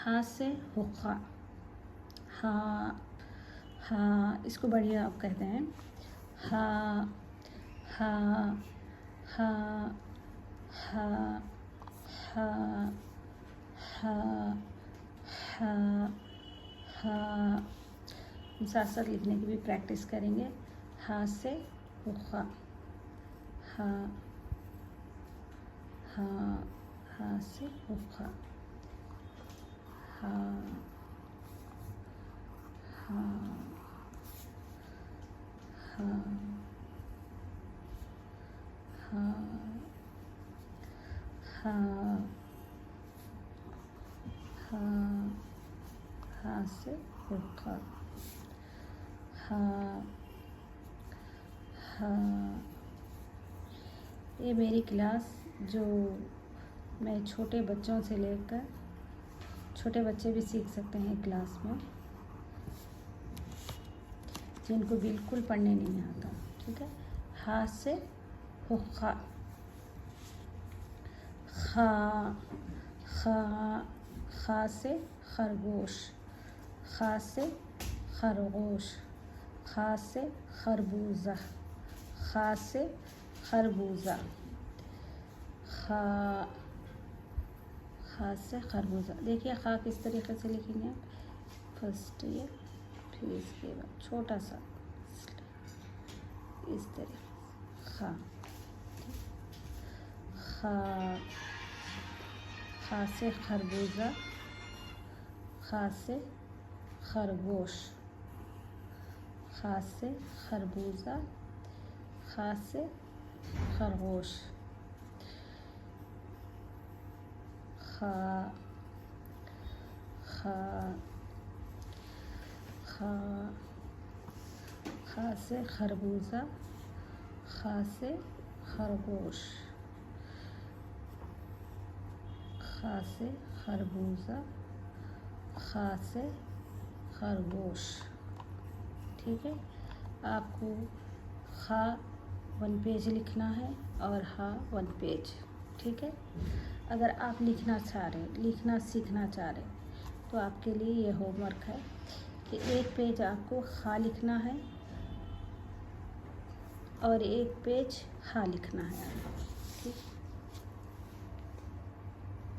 ہا سے حقہ، ہا ہا، اس کو بڑھیا آپ کہتے ہیں ہا ہا ہا ہا ہا ہا ہا ہا۔ ساتھ ساتھ لکھنے کی بھی پریکٹس کریں گے۔ ہا سے حقہ، ہا ہا، ہا سے حقہ، ہا ہا ہا ہا ہا ہا، ہا سے حقہ، ہا ہا۔ یہ میری کلاس جو میں چھوٹے بچوں سے لے کر، چھوٹے بچے بھی سیکھ سکتے ہیں کلاس میں، جن کو بالکل پڑھنے نہیں آتا، ٹھیک ہے۔ ہا سے حقہ، خا خا، خا سے خرگوش، خا سے خرگوش، خا سے خربوزہ، خا سے خربوزہ، خا خا سے خربوزہ۔ دیکھیے خا کس طریقے سے لکھیں گے، فرسٹ یہ، پھر اس کے بعد چھوٹا سا اس طریقے سے خا، خا، خا سے خربوزہ، خا سے خرگوش، خا سے خربوزہ، خا سے خرگوش، خا خا خا، خا سے خربوزہ، خا سے خرگوش، خا سے خربوزہ، خا سے خرگوش، ٹھیک ہے۔ آپ کو خا 1 پیج لکھنا ہے اور ہا 1 پیج، ٹھیک ہے۔ اگر آپ لکھنا سیکھنا چاہ رہے تو آپ کے لیے یہ ہوم ورک ہے کہ 1 پیج آپ کو خا لکھنا ہے اور 1 پیج ہا لکھنا ہے، ٹھیک۔